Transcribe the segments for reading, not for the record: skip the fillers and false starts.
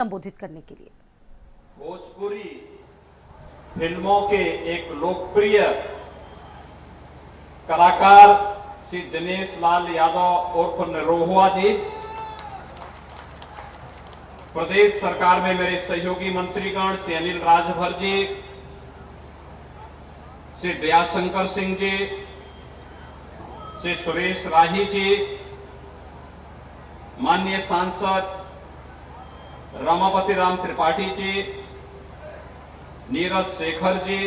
संबोधित करने के लिए। भोजपुरी फिल्मों के एक लोकप्रिय कलाकार श्री दिनेश लाल यादव उर्फ निरोहुआ जी, प्रदेश सरकार में मेरे सहयोगी मंत्रीगण श्री अनिल राजभर जी, श्री दयाशंकर सिंह जी, श्री सुरेश राही जी, माननीय सांसद रमापति राम त्रिपाठी जी, नीरज शेखर जी,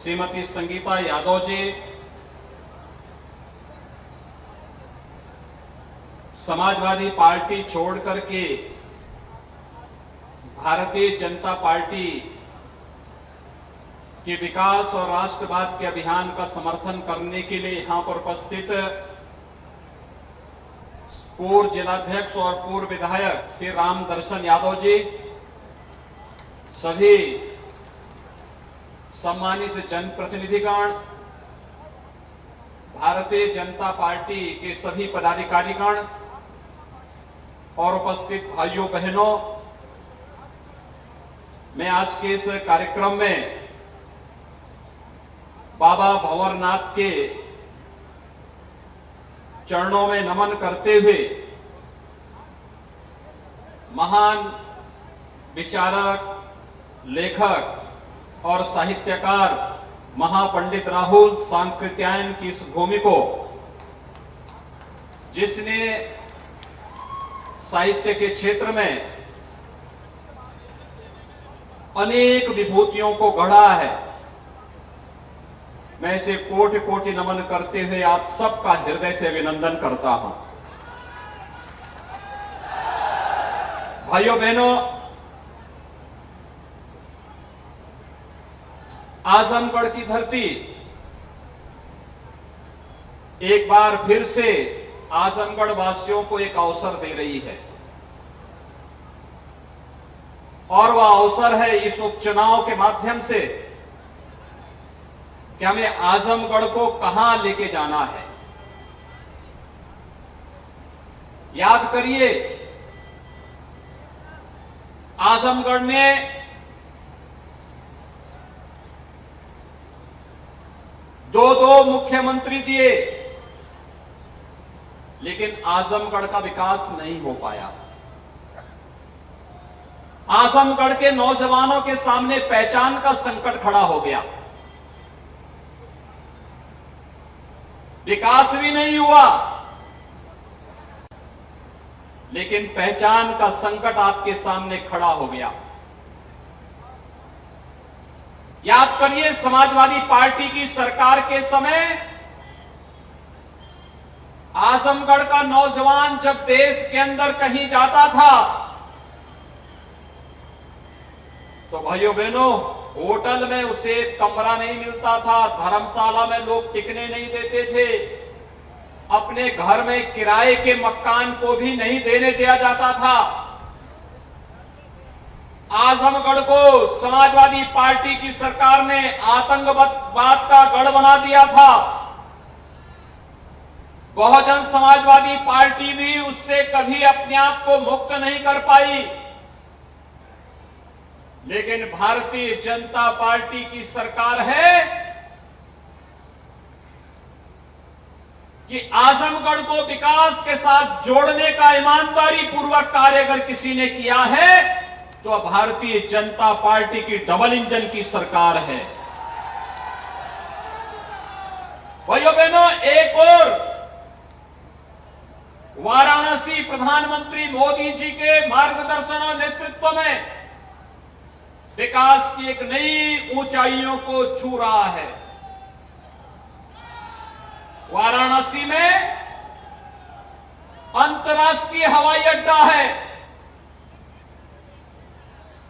श्रीमती संगीता यादव जी, समाजवादी पार्टी छोड़ करके भारतीय जनता पार्टी के विकास और राष्ट्रवाद के अभियान का समर्थन करने के लिए यहां पर उपस्थित पूर्व जिलाध्यक्ष और पूर्व विधायक श्री राम दर्शन यादव जी, सभी सम्मानित जनप्रतिनिधिगण, भारतीय जनता पार्टी के सभी पदाधिकारीगण और उपस्थित भाइयों बहनों, मैं आज के इस कार्यक्रम में बाबा भंवरनाथ के चरणों में नमन करते हुए महान विचारक, लेखक और साहित्यकार महापंडित राहुल सांकृत्यायन की इस भूमि को, जिसने साहित्य के क्षेत्र में अनेक विभूतियों को गढ़ा है, मैं इसे कोटि कोटि नमन करते हुए आप सबका हृदय से अभिनंदन करता हूं। भाइयों बहनों, आजमगढ़ की धरती एक बार फिर से आजमगढ़ वासियों को एक अवसर दे रही है, और वह अवसर है इस उपचुनाव के माध्यम से कि हमें आजमगढ़ को कहां लेके जाना है। याद करिए, आजमगढ़ ने दो मुख्यमंत्री दिए, लेकिन आजमगढ़ का विकास नहीं हो पाया। आजमगढ़ के नौजवानों के सामने पहचान का संकट खड़ा हो गया, विकास भी नहीं हुआ, लेकिन पहचान का संकट आपके सामने खड़ा हो गया। याद करिए, समाजवादी पार्टी की सरकार के समय आजमगढ़ का नौजवान जब देश के अंदर कहीं जाता था तो भाइयों बहनों, होटल में उसे कमरा नहीं मिलता था, धर्मशाला में लोग टिकने नहीं देते थे, अपने घर में किराए के मकान को भी नहीं देने दिया जाता था। आजमगढ़ को समाजवादी पार्टी की सरकार ने आतंकवाद का गढ़ बना दिया था। बहुजन समाजवादी पार्टी भी उससे कभी अपने आप को मुक्त नहीं कर पाई, लेकिन भारतीय जनता पार्टी की सरकार है कि आजमगढ़ को विकास के साथ जोड़ने का ईमानदारी पूर्वक कार्य अगर किसी ने किया है तो भारतीय जनता पार्टी की डबल इंजन की सरकार है। भाइयों बहनों, एक और वाराणसी प्रधानमंत्री मोदी जी के मार्गदर्शन और नेतृत्व में विकास की एक नई ऊंचाइयों को छू रहा है। वाराणसी में अंतर्राष्ट्रीय हवाई अड्डा है,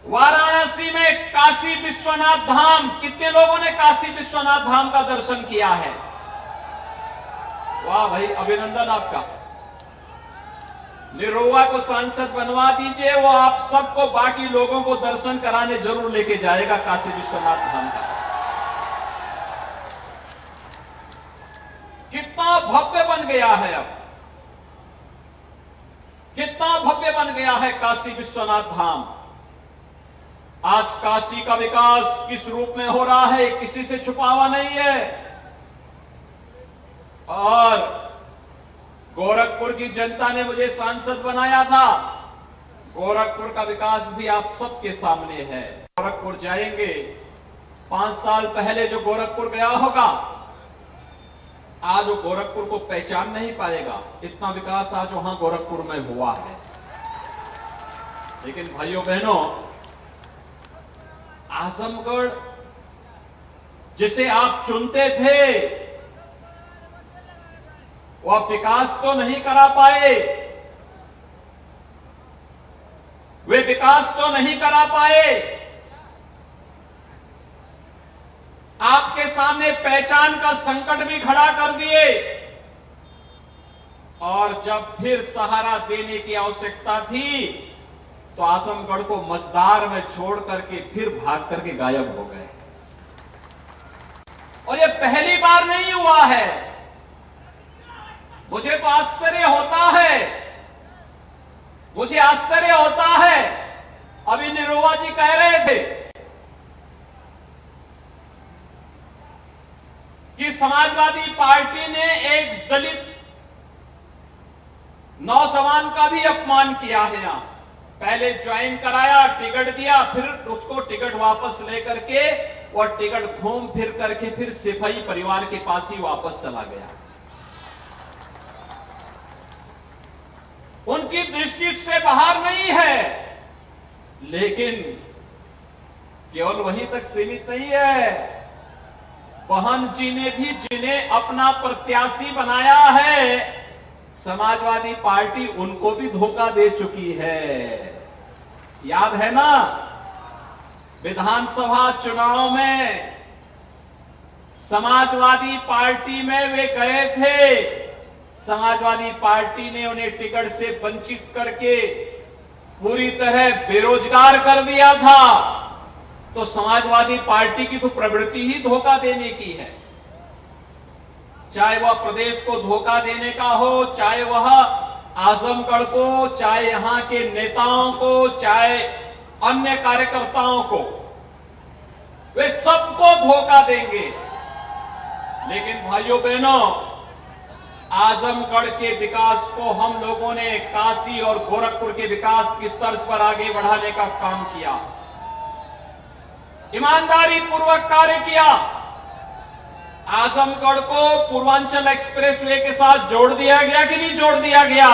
वाराणसी में काशी विश्वनाथ धाम, कितने लोगों ने काशी विश्वनाथ धाम का दर्शन किया है? वाह भाई, अभिनंदन आपका। निरोहुआ को सांसद बनवा दीजिए, वो आप सबको, बाकी लोगों को दर्शन कराने जरूर लेके जाएगा काशी विश्वनाथ धाम का। कितना भव्य बन गया है अब। कितना भव्य बन गया है काशी विश्वनाथ धाम। आज काशी का विकास किस रूप में हो रहा है किसी से छुपा हुआ नहीं है। और गोरखपुर की जनता ने मुझे सांसद बनाया था। गोरखपुर का विकास भी आप सबके सामने है। गोरखपुर जाएंगे, 5 साल पहले जो गोरखपुर गया होगा आज वो गोरखपुर को पहचान नहीं पाएगा। इतना विकास आज वहां गोरखपुर में हुआ है। लेकिन भाइयों बहनों, आजमगढ़ जिसे आप चुनते थे वो आप विकास तो नहीं करा पाए। वे विकास तो नहीं करा पाए। आपके सामने पहचान का संकट भी खड़ा कर दिए। और जब फिर सहारा देने की आवश्यकता थी तो आजमगढ़ को मझधार में छोड़ करके फिर भाग करके गायब हो गए। और ये पहली बार नहीं हुआ है। मुझे तो आश्चर्य होता है, मुझे आश्चर्य होता है। अभी निरुआ जी कह रहे थे कि समाजवादी पार्टी ने एक दलित नौजवान का भी अपमान किया है। यहां पहले ज्वाइन कराया, टिकट दिया, फिर उसको टिकट वापस लेकर के और टिकट घूम फिर करके फिर सिपाही परिवार के पास ही वापस चला गया। उनकी दृष्टि से बाहर नहीं है, लेकिन केवल वहीं तक सीमित नहीं है। बहन जी ने भी जिन्हें अपना प्रत्याशी बनाया है, समाजवादी पार्टी उनको भी धोखा दे चुकी है। याद है ना, विधानसभा चुनाव में समाजवादी पार्टी में वे गए थे। समाजवादी पार्टी ने उन्हें टिकट से वंचित करके पूरी तरह बेरोजगार कर दिया था। तो समाजवादी पार्टी की तो प्रवृत्ति ही धोखा देने की है। चाहे वह प्रदेश को धोखा देने का हो, चाहे वह आजमगढ़ को, चाहे यहां के नेताओं को, चाहे अन्य कार्यकर्ताओं को, वे सबको धोखा देंगे। लेकिन भाइयों बहनों, आजमगढ़ के विकास को हम लोगों ने काशी और गोरखपुर के विकास की तर्ज पर आगे बढ़ाने का काम किया, ईमानदारी पूर्वक कार्य किया। आजमगढ़ को पूर्वांचल एक्सप्रेसवे के साथ जोड़ दिया गया कि नहीं जोड़ दिया गया?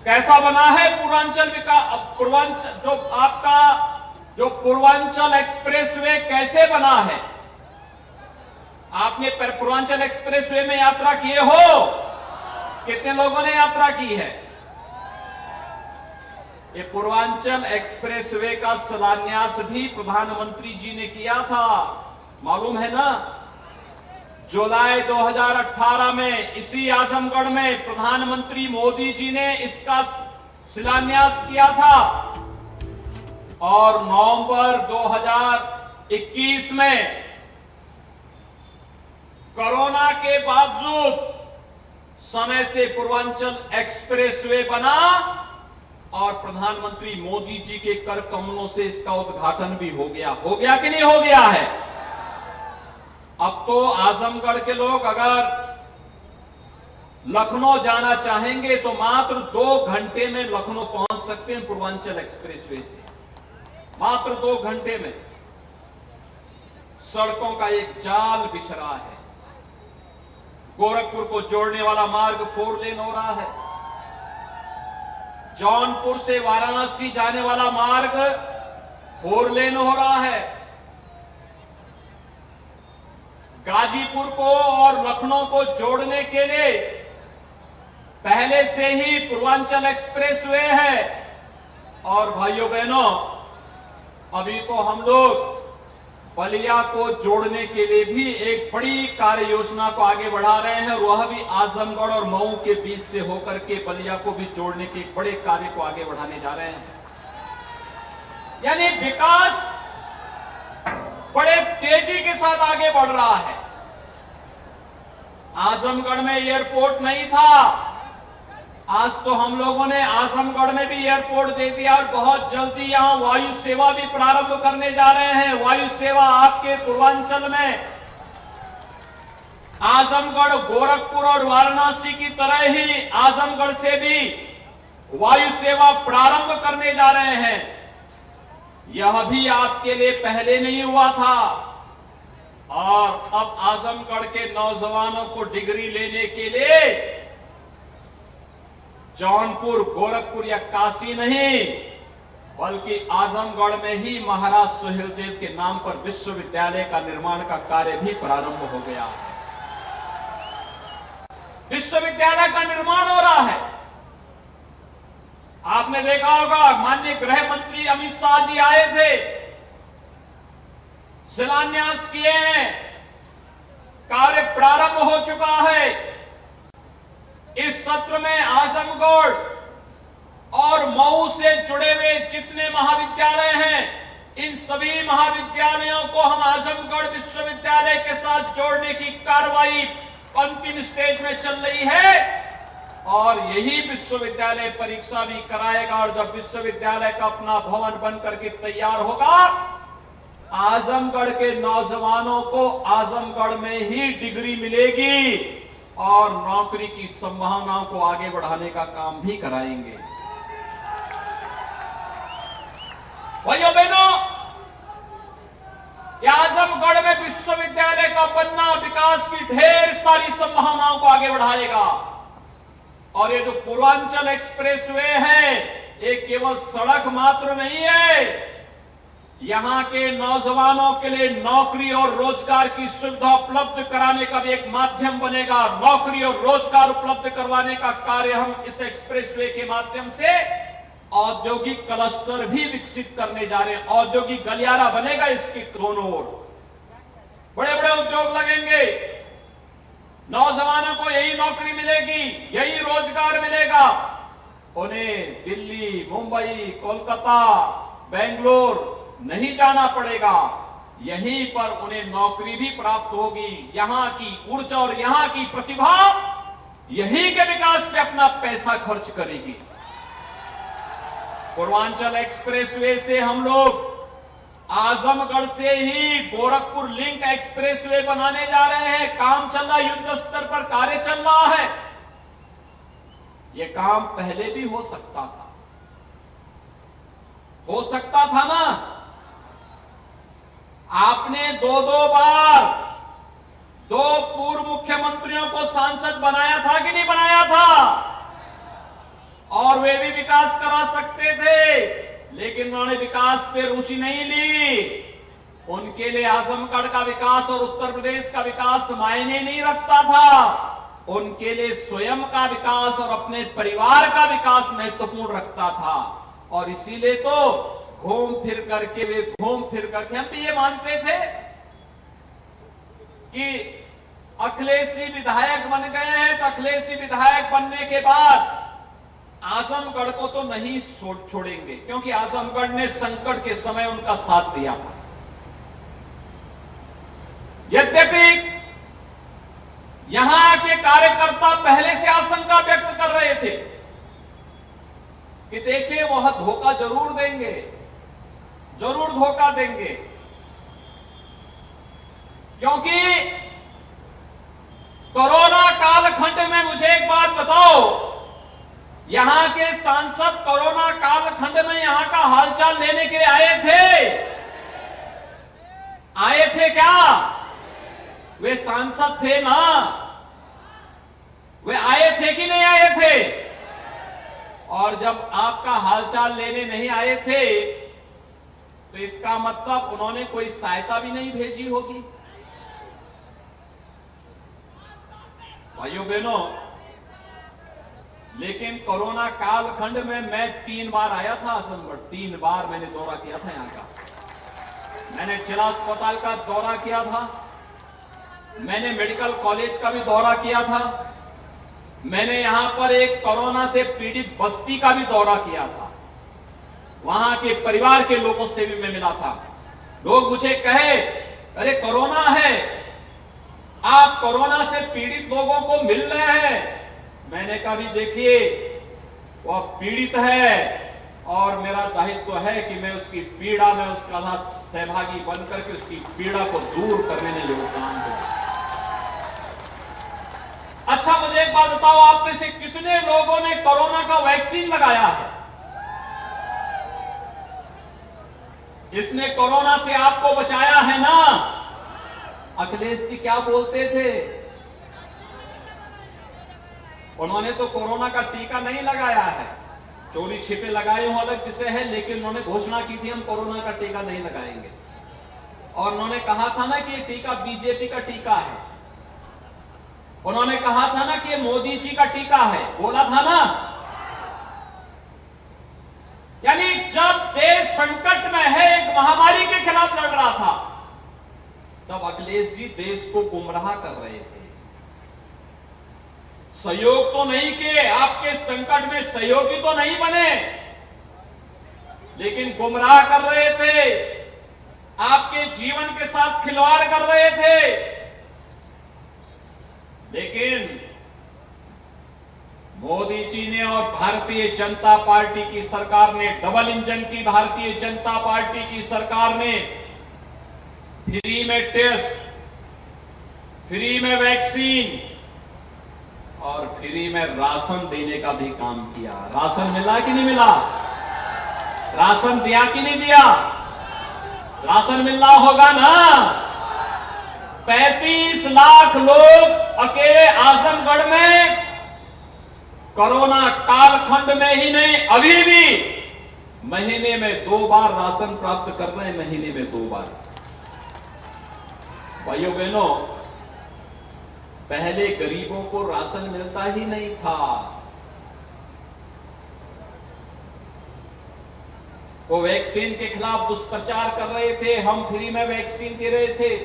कैसा बना है पूर्वांचल जो पूर्वांचल एक्सप्रेसवे कैसे बना है? आपने पूर्वांचल एक्सप्रेसवे में यात्रा किए हो? कितने लोगों ने यात्रा की है? ये पूर्वांचल एक्सप्रेसवे का शिलान्यास भी प्रधानमंत्री जी ने किया था, मालूम है ना? जुलाई 2018 में इसी आजमगढ़ में प्रधानमंत्री मोदी जी ने इसका शिलान्यास किया था। और नवंबर 2021 में कोरोना के बावजूद समय से पूर्वांचल एक्सप्रेसवे बना और प्रधानमंत्री मोदी जी के कर कमलों से इसका उद्घाटन भी हो गया। हो गया कि नहीं हो गया है? अब तो आजमगढ़ के लोग अगर लखनऊ जाना चाहेंगे तो मात्र 2 घंटे में लखनऊ पहुंच सकते हैं पूर्वांचल एक्सप्रेसवे से। मात्र 2 घंटे में। सड़कों का एक जाल बिछ रहा है। गोरखपुर को जोड़ने वाला मार्ग 4 लेन हो रहा है। जौनपुर से वाराणसी जाने वाला मार्ग 4 लेन हो रहा है। गाजीपुर को और लखनऊ को जोड़ने के लिए पहले से ही पूर्वांचल एक्सप्रेसवे है। और भाइयों बहनों, अभी तो हम लोग बलिया को जोड़ने के लिए भी एक बड़ी कार्य योजना को आगे बढ़ा रहे हैं, और वह भी आजमगढ़ और मऊ के बीच से होकर के बलिया को भी जोड़ने के एक बड़े कार्य को आगे बढ़ाने जा रहे हैं। यानी विकास बड़े तेजी के साथ आगे बढ़ रहा है। आजमगढ़ में एयरपोर्ट नहीं था, आज तो हम लोगों ने आजमगढ़ में भी एयरपोर्ट दे दिया और बहुत जल्दी यहां वायु सेवा भी प्रारंभ करने जा रहे हैं। वायु सेवा आपके पूर्वांचल में आजमगढ़, गोरखपुर और वाराणसी की तरह ही आजमगढ़ से भी वायु सेवा प्रारंभ करने जा रहे हैं। यह भी आपके लिए पहले नहीं हुआ था और अब आजमगढ़ के नौजवानों को डिग्री लेने के लिए जौनपुर, गोरखपुर या काशी नहीं बल्कि आजमगढ़ में ही महाराज सुहेलदेव के नाम पर विश्वविद्यालय का निर्माण का कार्य भी प्रारंभ हो गया है। विश्वविद्यालय का निर्माण हो रहा है। आपने देखा होगा माननीय गृह मंत्री अमित शाह जी आए थे, शिलान्यास किए हैं, कार्य प्रारंभ हो चुका है। इस सत्र में आजमगढ़ और मऊ से जुड़े हुए जितने महाविद्यालय हैं, इन सभी महाविद्यालयों को हम आजमगढ़ विश्वविद्यालय के साथ जोड़ने की कार्रवाई अंतिम स्टेज में चल रही है और यही विश्वविद्यालय परीक्षा भी कराएगा। और जब विश्वविद्यालय का अपना भवन बनकर के तैयार होगा, आजमगढ़ के नौजवानों को आजमगढ़ में ही डिग्री मिलेगी और नौकरी की संभावनाओं को आगे बढ़ाने का काम भी कराएंगे। भाइयों बहनों, आजमगढ़ में विश्वविद्यालय का बनना विकास की ढेर सारी संभावनाओं को आगे बढ़ाएगा। और ये जो पूर्वांचल एक्सप्रेसवे है, ये केवल सड़क मात्र नहीं है, यहां के नौजवानों के लिए नौकरी और रोजगार की सुविधा उपलब्ध कराने का भी एक माध्यम बनेगा। नौकरी और रोजगार उपलब्ध करवाने का कार्य हम इस एक्सप्रेसवे के माध्यम से औद्योगिक क्लस्टर भी विकसित करने जा रहे हैं। औद्योगिक गलियारा बनेगा, इसके दोनों ओर बड़े बड़े उद्योग लगेंगे। नौजवानों को यही नौकरी मिलेगी, यही रोजगार मिलेगा। उन्हें दिल्ली, मुंबई, कोलकाता, बेंगलोर नहीं जाना पड़ेगा, यहीं पर उन्हें नौकरी भी प्राप्त होगी। यहां की ऊर्जा और यहां की प्रतिभा यहीं के विकास पे अपना पैसा खर्च करेगी। पूर्वांचल एक्सप्रेसवे से हम लोग आजमगढ़ से ही गोरखपुर लिंक एक्सप्रेसवे बनाने जा रहे हैं। काम चल रहा है, युद्ध स्तर पर कार्य चल रहा है। यह काम पहले भी हो सकता था ना। आपने दो बार दो पूर्व मुख्यमंत्रियों को सांसद बनाया था कि नहीं बनाया था? और वे भी विकास करा सकते थे, लेकिन उन्होंने विकास पे रुचि नहीं ली। उनके लिए आजमगढ़ का विकास और उत्तर प्रदेश का विकास मायने नहीं रखता था। उनके लिए स्वयं का विकास और अपने परिवार का विकास महत्वपूर्ण रखता था। और इसीलिए तो घूम फिर करके हम भी ये मानते थे कि अखिलेशी विधायक बन गए हैं, तो अखिलेशी विधायक बनने के बाद आजमगढ़ को तो नहीं छोड़ेंगे, क्योंकि आजमगढ़ ने संकट के समय उनका साथ दिया था। यद्यपि यहां के कार्यकर्ता पहले से आशंका व्यक्त कर रहे थे कि देखिए वह धोखा जरूर देंगे, जरूर धोखा देंगे, क्योंकि कोरोना कालखंड में मुझे एक बात बताओ, यहां के सांसद कोरोना कालखंड में यहां का हालचाल लेने के लिए आए थे क्या? वे सांसद थे ना, वे आए थे कि नहीं आए थे? और जब आपका हालचाल लेने नहीं आए थे तो इसका मतलब उन्होंने कोई सहायता भी नहीं भेजी होगी। भाइयों बहनों, लेकिन कोरोना कालखंड में मैं 3 बार आया था आजमगढ़। 3 बार मैंने दौरा किया था यहाँ का। मैंने जिला अस्पताल का दौरा किया था, मैंने मेडिकल कॉलेज का भी दौरा किया था, मैंने यहां पर एक कोरोना से पीड़ित बस्ती का भी दौरा किया था। वहां के परिवार के लोगों से भी मैं मिला था। लोग मुझे कहे, अरे कोरोना है, आप कोरोना से पीड़ित लोगों को मिल रहे हैं। मैंने कहा भी देखिए, वह पीड़ित है और मेरा दायित्व है कि मैं उसकी पीड़ा में उसका सहभागी बनकर के उसकी पीड़ा को दूर करने में योगदान दूं। अच्छा, मुझे एक बात बताओ, आप में से कितने लोगों ने कोरोना का वैक्सीन लगाया है? इसने कोरोना से आपको बचाया है ना? अखिलेश जी क्या बोलते थे? उन्होंने तो कोरोना का टीका नहीं लगाया है, चोरी छिपे लगाए हो अलग विषय है, लेकिन उन्होंने घोषणा की थी हम कोरोना का टीका नहीं लगाएंगे। और उन्होंने कहा था ना कि ये टीका बीजेपी का टीका है, उन्होंने कहा था ना कि ये मोदी जी का टीका है, बोला था ना। यानी जब देश संकट में है, एक महामारी के खिलाफ लड़ रहा था, तब अखिलेश जी देश को गुमराह कर रहे थे। सहयोग तो नहीं किए, आपके संकट में सहयोगी तो नहीं बने, लेकिन गुमराह कर रहे थे, आपके जीवन के साथ खिलवाड़ कर रहे थे। लेकिन मोदी जी ने और भारतीय जनता पार्टी की सरकार ने, डबल इंजन की भारतीय जनता पार्टी की सरकार ने फ्री में टेस्ट, फ्री में वैक्सीन और फ्री में राशन देने का भी काम किया। राशन मिला कि नहीं मिला? राशन दिया कि नहीं दिया? राशन मिलना होगा ना। 35 लाख लोग अकेले आजमगढ़ में कोरोना कालखंड में ही नहीं, अभी भी महीने में 2 बार राशन प्राप्त कर रहे हैं, महीने में 2 बार। भाइयों बहनों, पहले गरीबों को राशन मिलता ही नहीं था। वो वैक्सीन के खिलाफ दुष्प्रचार कर रहे थे, हम फ्री में वैक्सीन दे रहे थे।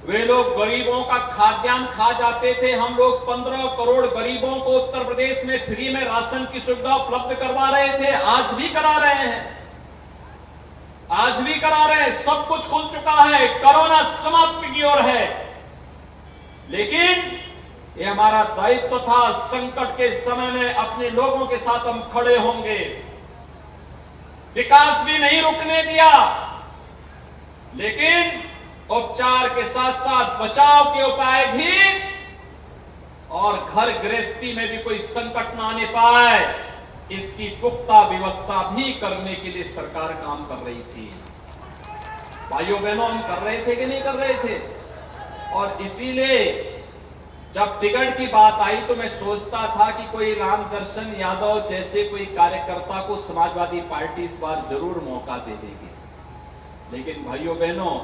वे लोग गरीबों का खाद्यान्न खा जाते थे। हम लोग 15 करोड़ गरीबों को उत्तर प्रदेश में फ्री में राशन की सुविधा उपलब्ध करवा रहे थे, आज भी करा रहे हैं, आज भी करा रहे हैं। सब कुछ खुल चुका है, कोरोना समाप्ति की ओर है। लेकिन ये हमारा दायित्व था, संकट के समय में अपने लोगों के साथ हम खड़े होंगे। विकास भी नहीं रुकने दिया, लेकिन उपचार के साथ साथ बचाव के उपाय भी, और घर गृहस्थी में भी कोई संकट ना आने पाए, इसकी पुख्ता व्यवस्था भी करने के लिए सरकार काम कर रही थी। भाइयों बहनों, हम कर रहे थे कि नहीं कर रहे थे? और इसीलिए जब टिकट की बात आई तो मैं सोचता था कि कोई रामदर्शन यादव जैसे कोई कार्यकर्ता को समाजवादी पार्टी इस बार जरूर मौका दे देगी। लेकिन भाइयों बहनों,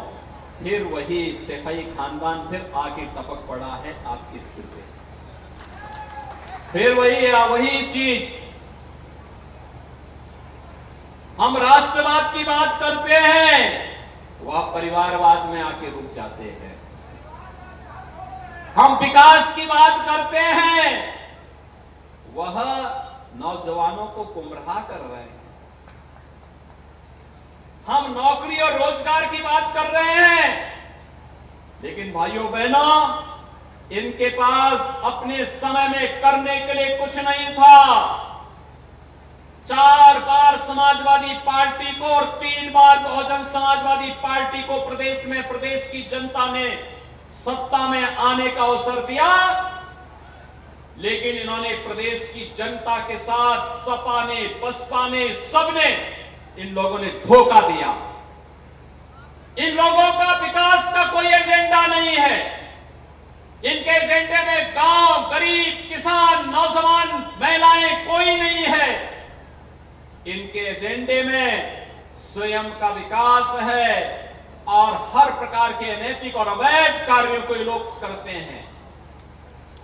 फिर वही सैफई खानदान फिर आके टपक पड़ा है आपके सिर पे। फिर वही चीज, हम राष्ट्रवाद की बात करते हैं, वह परिवारवाद में आके रुक जाते हैं। हम विकास की बात करते हैं, वह नौजवानों को गुमराह कर रहे हैं। हम नौकरी और रोजगार की बात कर रहे हैं, लेकिन भाइयों बहनों, इनके पास अपने समय में करने के लिए कुछ नहीं था। 4 बार समाजवादी पार्टी को और 3 बार बहुजन समाजवादी पार्टी को प्रदेश की जनता ने सत्ता में आने का अवसर दिया, लेकिन इन्होंने प्रदेश की जनता के साथ सपा ने, बसपा ने, सबने, इन लोगों ने धोखा दिया। इन लोगों का विकास का कोई एजेंडा नहीं है। इनके एजेंडे में गांव, गरीब, किसान, नौजवान, महिलाएं कोई नहीं है। इनके एजेंडे में स्वयं का विकास है और हर प्रकार के अनैतिक और अवैध कार्यों को ये लोग करते हैं।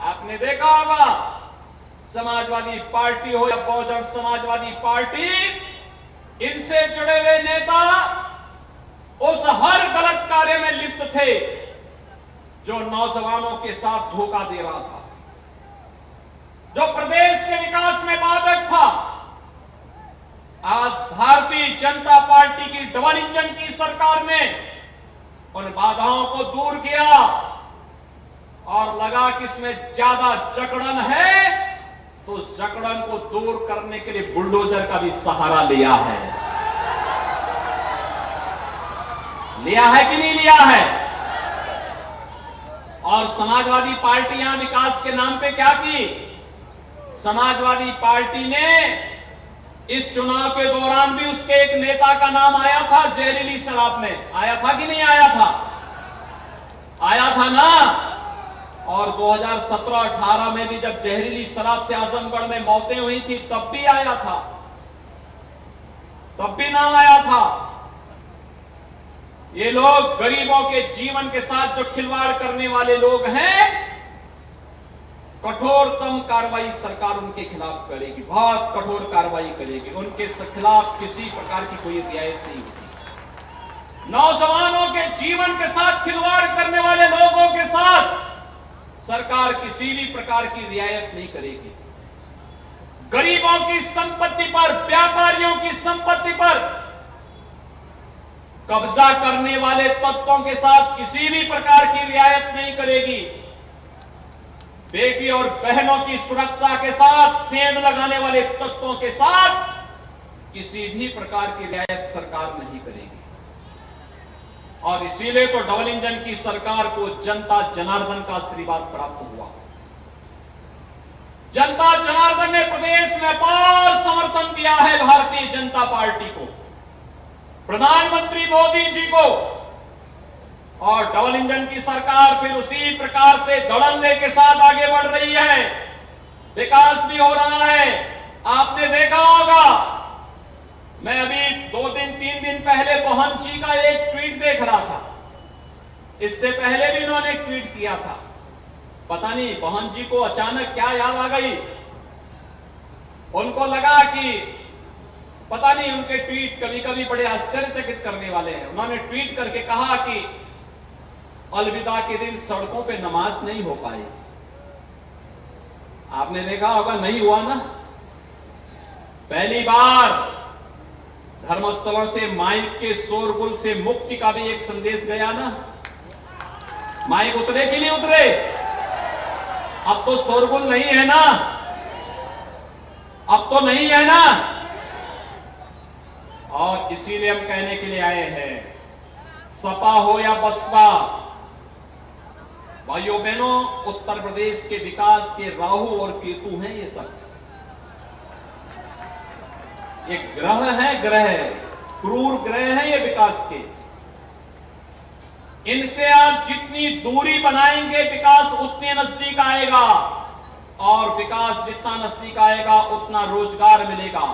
आपने देखा होगा, समाजवादी पार्टी हो या बहुजन समाजवादी पार्टी, इनसे जुड़े हुए नेता उस हर गलत कार्य में लिप्त थे जो नौजवानों के साथ धोखा दे रहा था, जो प्रदेश के विकास में बाधक था। आज भारतीय जनता पार्टी की डबल इंजन की सरकार ने उन बाधाओं को दूर किया और लगा कि इसमें ज्यादा जकड़न है तो उस जकड़न को दूर करने के लिए बुलडोजर का भी सहारा लिया है कि नहीं लिया है? और समाजवादी पार्टियां विकास के नाम पे क्या की? समाजवादी पार्टी ने इस चुनाव के दौरान भी उसके एक नेता का नाम आया था जहरीली शराब में। आया था कि नहीं आया था? आया था ना। और 2017-18 में भी जब जहरीली शराब से आजमगढ़ में मौतें हुई थी तब भी आया था, तब भी नाम आया था। ये लोग गरीबों के जीवन के साथ जो खिलवाड़ करने वाले लोग हैं, कठोरतम कार्रवाई सरकार उनके खिलाफ करेगी, बहुत कठोर कार्रवाई करेगी। उनके खिलाफ किसी प्रकार की कोई रियायत नहीं होगी। नौजवानों के जीवन के साथ खिलवाड़ करने वाले लोगों के साथ सरकार किसी भी प्रकार की रियायत नहीं करेगी। गरीबों की संपत्ति पर, व्यापारियों की संपत्ति पर कब्जा करने वाले तत्वों के साथ किसी भी प्रकार की रियायत नहीं करेगी। बेटी और बहनों की सुरक्षा के साथ सेंध लगाने वाले तत्वों के साथ किसी भी प्रकार की रियायत सरकार नहीं करेगी। और इसीलिए तो डबल इंजन की सरकार को जनता जनार्दन का आशीर्वाद प्राप्त हुआ। जनता जनार्दन ने प्रदेश में अपार समर्थन दिया है भारतीय जनता पार्टी को, प्रधानमंत्री मोदी जी को। और डबल इंजन की सरकार फिर उसी प्रकार से धड़ल्ले के साथ आगे बढ़ रही है। विकास भी हो रहा है। आपने देखा होगा, मैं अभी 2-3 दिन पहले बहन जी का एक ट्वीट देख रहा था। इससे पहले भी उन्होंने एक ट्वीट किया था। पता नहीं बहन जी को अचानक क्या याद आ गई। उनको लगा कि पता नहीं, उनके ट्वीट कभी कभी बड़े आश्चर्यचकित करने वाले हैं। उन्होंने ट्वीट करके कहा कि अलविदा के दिन सड़कों पे नमाज नहीं हो पाई। आपने देखा होगा, नहीं हुआ ना। पहली बार धर्मस्थलों से माइक के शोरगुल से मुक्ति का भी एक संदेश गया ना। माइक उतरे कि नहीं उतरे? अब तो शोरगुल नहीं है ना, अब तो नहीं है ना। और इसीलिए हम कहने के लिए आए हैं, सपा हो या बसपा, भाइयों बहनों, उत्तर प्रदेश के विकास के राहु और केतु हैं ये सब। ये ग्रह है, ग्रह क्रूर ग्रह है ये विकास के। इनसे आप जितनी दूरी बनाएंगे विकास उतने नजदीक आएगा, और विकास जितना नजदीक आएगा उतना रोजगार मिलेगा।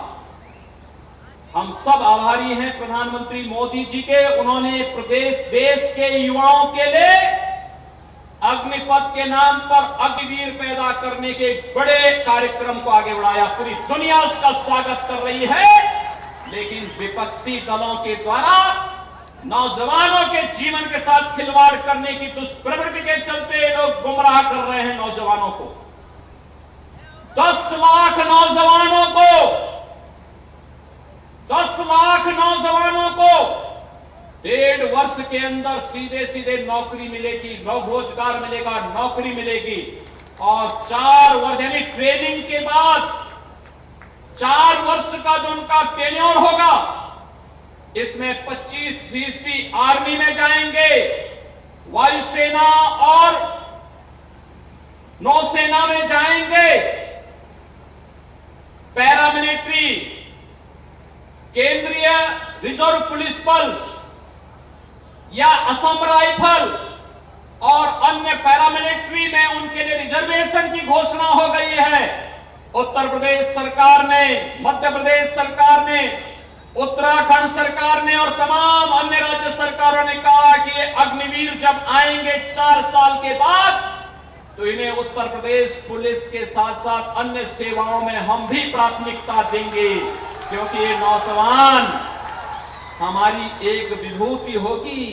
हम सब आभारी हैं प्रधानमंत्री मोदी जी के। उन्होंने प्रदेश देश के युवाओं के लिए अग्निपथ के नाम पर अग्निवीर पैदा करने के बड़े कार्यक्रम को आगे बढ़ाया। पूरी दुनिया उसका स्वागत कर रही है, लेकिन विपक्षी दलों के द्वारा नौजवानों के जीवन के साथ खिलवाड़ करने की दुष्प्रवृत्ति के चलते लोग गुमराह कर रहे हैं नौजवानों को। 10 लाख नौजवानों को 1.5 वर्ष के अंदर सीधे सीधे नौकरी मिलेगी, रोजगार मिलेगा, नौकरी मिलेगी। और 4 वर्ष यानी ट्रेनिंग के बाद 4 वर्ष का जो उनका टेन्योर होगा, इसमें 25% आर्मी में जाएंगे, वायुसेना और नौसेना में जाएंगे, पैरामिलिट्री, केंद्रीय रिजर्व पुलिस बल या असम राइफल और अन्य पैरामिलिट्री में उनके लिए रिजर्वेशन की घोषणा हो गई है। उत्तर प्रदेश सरकार ने, मध्य प्रदेश सरकार ने, उत्तराखंड सरकार ने और तमाम अन्य राज्य सरकारों ने कहा कि ये अग्निवीर जब आएंगे 4 साल के बाद, तो इन्हें उत्तर प्रदेश पुलिस के साथ साथ अन्य सेवाओं में हम भी प्राथमिकता देंगे, क्योंकि ये नौजवान हमारी एक विभूति होगी।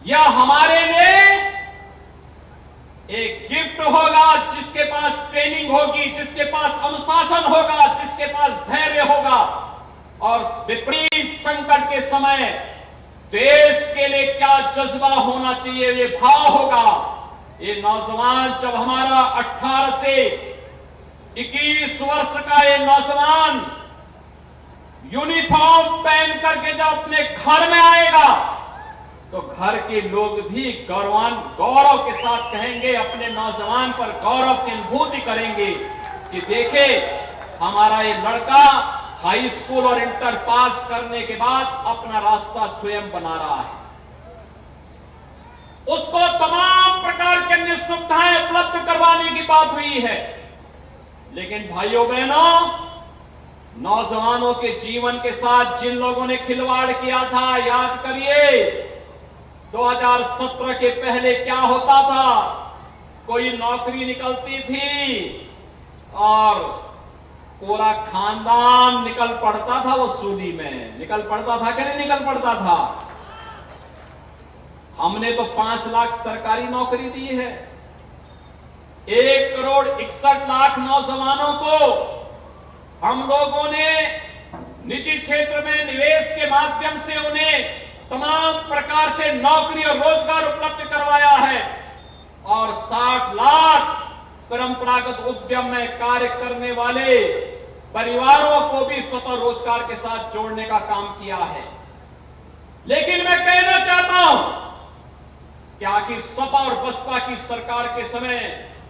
यह हमारे लिए एक गिफ्ट होगा। जिसके पास ट्रेनिंग होगी, जिसके पास अनुशासन होगा, जिसके पास धैर्य होगा, और विपरीत संकट के समय देश के लिए क्या जज्बा होना चाहिए, ये भाव होगा, ये नौजवान जब हमारा 18 से 21 वर्ष का ये नौजवान यूनिफॉर्म पहन करके जब अपने घर में आएगा तो घर के लोग भी गौरव के साथ कहेंगे, अपने नौजवान पर गौरव की अनुभूति करेंगे कि देखे हमारा ये लड़का हाई स्कूल और इंटर पास करने के बाद अपना रास्ता स्वयं बना रहा है। उसको तमाम प्रकार की अन्य सुविधाएं उपलब्ध करवाने की बात हुई है, लेकिन भाइयों बहनों, नौजवानों के जीवन के साथ जिन लोगों ने खिलवाड़ किया था, याद करिए 2017 के पहले क्या होता था। कोई नौकरी निकलती थी और पूरा खानदान निकल पड़ता था वसूली में। निकल पड़ता था कि नहीं निकल पड़ता था? हमने तो 5 लाख सरकारी नौकरी दी है। 1,61,00,000 नौजवानों को हम लोगों ने निजी क्षेत्र में निवेश के माध्यम से उन्हें तमाम प्रकार से नौकरी और रोजगार उपलब्ध करवाया है और 60 लाख परंपरागत उद्यम में कार्य करने वाले परिवारों को भी स्वतः रोजगार के साथ जोड़ने का काम किया है। लेकिन मैं कहना चाहता हूं कि आखिर सपा और बसपा की सरकार के समय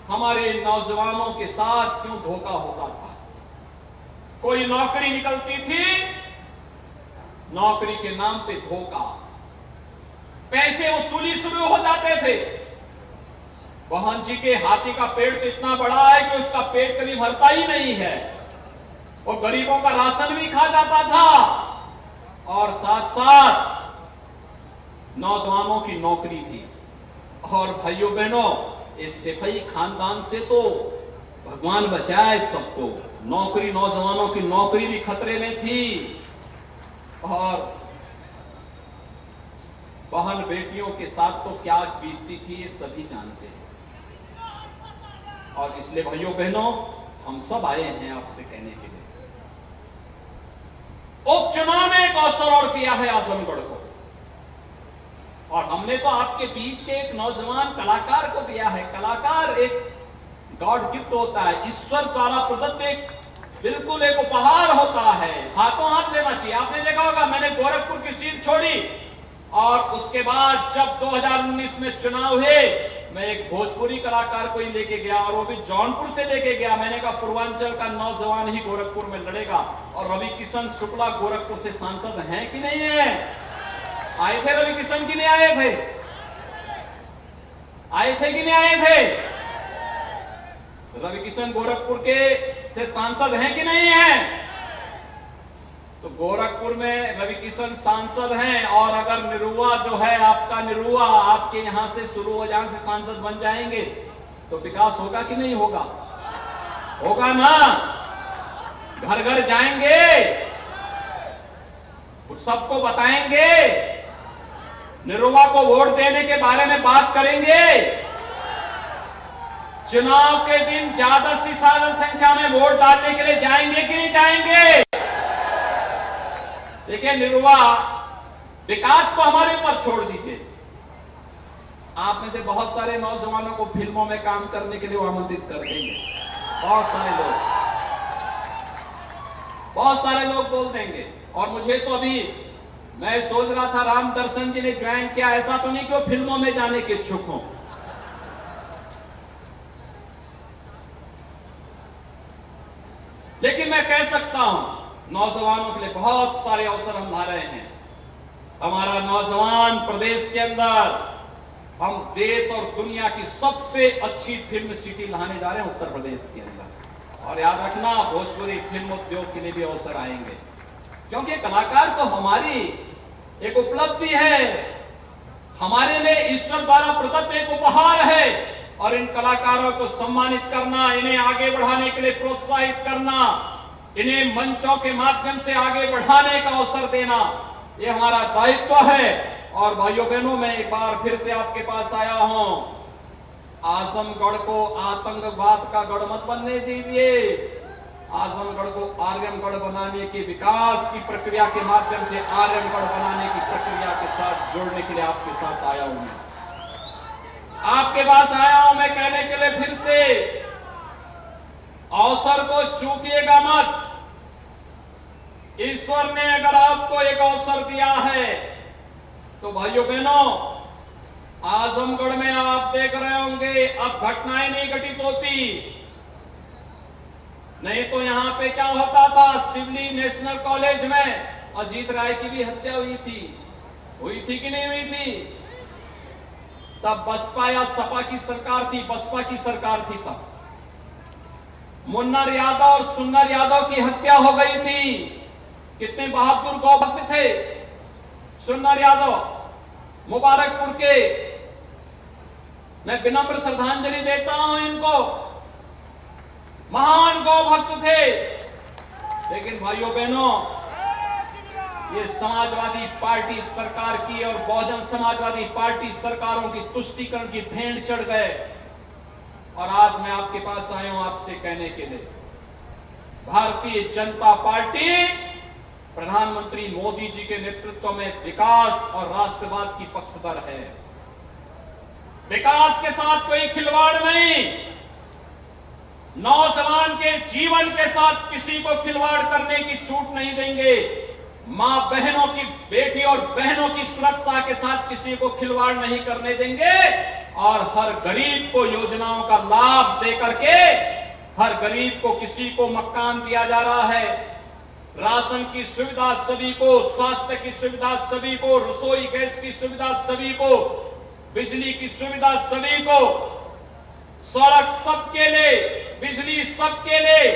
हमारे नौजवानों के साथ क्यों धोखा होता था? कोई नौकरी निकलती थी, नौकरी के नाम पे धोखा, पैसे वसूली शुरू हो जाते थे। बहन जी के हाथी का पेड़ तो इतना बड़ा है कि उसका पेट कभी भरता ही नहीं है। वो गरीबों का राशन भी खा जाता था और साथ साथ नौजवानों की नौकरी थी। और भाइयों बहनों, इस सिपाही खानदान से तो भगवान बचाए सबको। नौकरी, नौजवानों की नौकरी भी खतरे में थी और बहन बेटियों के साथ तो क्या बीतती थी ये सभी जानते हैं। और इसलिए भाइयों बहनों, हम सब आए हैं आपसे कहने के लिए, उपचुनाव में एक अवसर और किया है आजमगढ़ को, और हमने तो आपके बीच के एक नौजवान कलाकार को दिया है। कलाकार एक गॉड गिफ्ट होता है, ईश्वर द्वारा प्रदत्त एक बिल्कुल एक उपहार होता है, हाथों हाथ लेना चाहिए। आपने देखा होगा, मैंने गोरखपुर की सीट छोड़ी और उसके बाद जब 2019 में चुनाव हुए, मैं एक भोजपुरी कलाकार को ही लेके गया और वो भी जौनपुर से लेके गया। मैंने कहा पूर्वांचल का नौजवान ही गोरखपुर में लड़ेगा। और रवि किशन शुक्ला गोरखपुर से सांसद हैं कि नहीं है? आए थे रवि किशन की नहीं आए थे? आए थे कि नहीं आए थे? रवि किशन गोरखपुर के से सांसद हैं कि नहीं है? तो गोरखपुर में रवि किशन सांसद हैं, और अगर निरुआ जो है आपका निरुआ आपके यहां से शुरू हो जाने से सांसद बन जाएंगे तो विकास होगा कि नहीं होगा? होगा ना। घर घर जाएंगे, सबको बताएंगे, निरुआ को वोट देने के बारे में बात करेंगे। चुनाव के दिन ज्यादा से ज्यादा संख्या में वोट डालने के लिए जाएंगे कि नहीं जाएंगे? देखिए निरुआ, विकास को हमारे ऊपर छोड़ दीजिए। आप में से बहुत सारे नौजवानों को फिल्मों में काम करने के लिए वो आमंत्रित कर देंगे। बहुत सारे लोग बोल देंगे। और मुझे तो अभी मैं सोच रहा था, राम दर्शन जी ने ज्वाइन किया, ऐसा तो नहीं कि वो फिल्मों में जाने के इच्छुक हों। लेकिन मैं कह सकता हूं, नौजवानों के लिए बहुत सारे अवसर हम ला रहे हैं। हमारा नौजवान प्रदेश के अंदर, हम देश और दुनिया की सबसे अच्छी फिल्म सिटी लाने जा रहे हैं उत्तर प्रदेश के अंदर। और याद रखना, भोजपुरी फिल्म उद्योग के लिए भी अवसर आएंगे, क्योंकि कलाकार तो हमारी एक उपलब्धि है, हमारे लिए ईश्वर द्वारा प्रदत्त एक उपहार है। और इन कलाकारों को सम्मानित करना, इन्हें आगे बढ़ाने के लिए प्रोत्साहित करना, इन्हें मंचों के माध्यम से आगे बढ़ाने का अवसर देना, ये हमारा दायित्व है। और भाइयों बहनों, मैं एक बार फिर से आपके पास आया हूं, आजमगढ़ को आतंकवाद का गढ़ मत बनने दीजिए। आजमगढ़ को आर्यमगढ़ बनाने की, विकास की प्रक्रिया के माध्यम से आर्यमगढ़ बनाने की प्रक्रिया के साथ जोड़ने के लिए आपके साथ आया हूं मैं। आपके पास आया हूं मैं कहने के लिए फिर से, अवसर को चूकिएगा मत। ईश्वर ने अगर आपको एक अवसर दिया है तो भाइयों बहनों, आजमगढ़ में आप देख रहे होंगे अब घटनाएं नहीं घटित होती। नहीं तो यहां पे क्या होता था, सिवली नेशनल कॉलेज में अजीत राय की भी हत्या हुई थी कि नहीं हुई थी? तब बसपा या सपा की सरकार थी, बसपा की सरकार थी। तब मुन्नर यादव और सुन्नर यादव की हत्या हो गई थी। कितने बहादुर गौभक्त थे सुन्नर यादव, मुबारकपुर के। मैं विनम्र श्रद्धांजलि देता हूं इनको, महान गौभक्त थे। लेकिन भाइयों बहनों, ये समाजवादी पार्टी सरकार की और बहुजन समाजवादी पार्टी सरकारों की तुष्टीकरण की भेंट चढ़ गए। और आज मैं आपके पास आया हूं आपसे कहने के लिए, भारतीय जनता पार्टी प्रधानमंत्री मोदी जी के नेतृत्व में विकास और राष्ट्रवाद की पक्षधर है। विकास के साथ कोई खिलवाड़ नहीं, नौजवान के जीवन के साथ किसी को खिलवाड़ करने की छूट नहीं देंगे। मां बहनों की, बेटी और बहनों की सुरक्षा के साथ किसी को खिलवाड़ नहीं करने देंगे। और हर गरीब को योजनाओं का लाभ देकर के, हर गरीब को, किसी को मकान दिया जा रहा है, राशन की सुविधा सभी को, स्वास्थ्य की सुविधा सभी को, रसोई गैस की सुविधा सभी को, बिजली की सुविधा सभी को, सड़क सबके लिए, बिजली सबके लिए।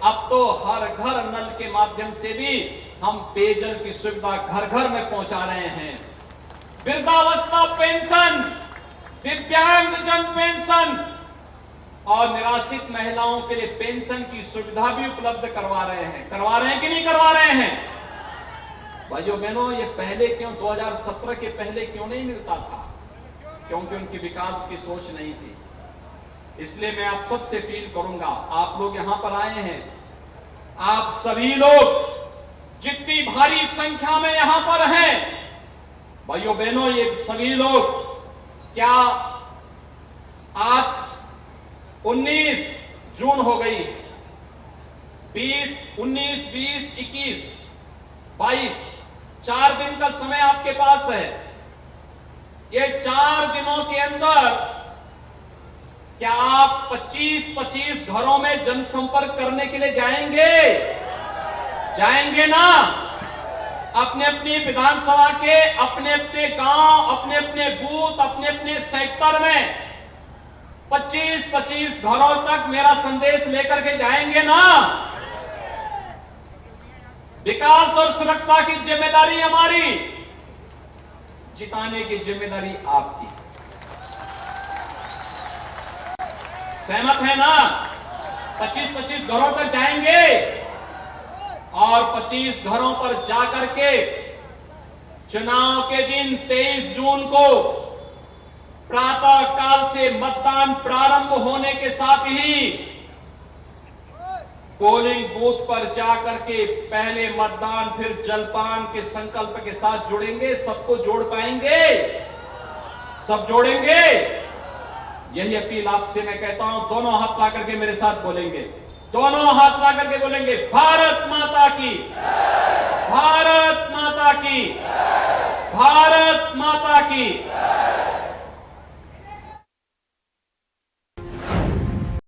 अब तो हर घर नल के माध्यम से भी हम पेयजल की सुविधा घर घर में पहुंचा रहे हैं। वृद्धावस्था पेंशन, दिव्यांगजन पेंशन और निराश्रित महिलाओं के लिए पेंशन की सुविधा भी उपलब्ध करवा रहे हैं कि नहीं करवा रहे हैं? भाइयों बहनों, ये पहले क्यों 2017 के पहले क्यों नहीं मिलता था? क्योंकि उनकी विकास की सोच नहीं थी। इसलिए मैं आप सबसे अपील करूंगा, आप लोग यहां पर आए हैं, आप सभी लोग जितनी भारी संख्या में यहां पर हैं, भाइयों बहनों, ये सभी लोग क्या आज 19 जून हो गई, 20, 19, 20, 21, 22, 4 दिन का समय आपके पास है। ये 4 दिनों के अंदर क्या आप 25-25 घरों में जनसंपर्क करने के लिए जाएंगे ना? अपने अपनी विधानसभा के, अपने अपने गांव, अपने अपने बूथ, अपने अपने सेक्टर में 25-25 घरों तक मेरा संदेश लेकर के जाएंगे ना? विकास और सुरक्षा की जिम्मेदारी हमारी, जिताने की जिम्मेदारी आपकी। सहमत है ना? 25-25 घरों तक जाएंगे और 25 घरों पर जाकर के चुनाव के दिन 23 जून को प्रातः काल से मतदान प्रारंभ होने के साथ ही पोलिंग बूथ पर जाकर के पहले मतदान फिर जलपान के संकल्प के साथ जुड़ेंगे। सबको जोड़ पाएंगे? सब जोड़ेंगे? यही अपील आपसे मैं कहता हूं। दोनों हाथ ला करके मेरे साथ बोलेंगे, दोनों हाथ ला करके बोलेंगे, भारत माता की, भारत माता की, भारत माता की।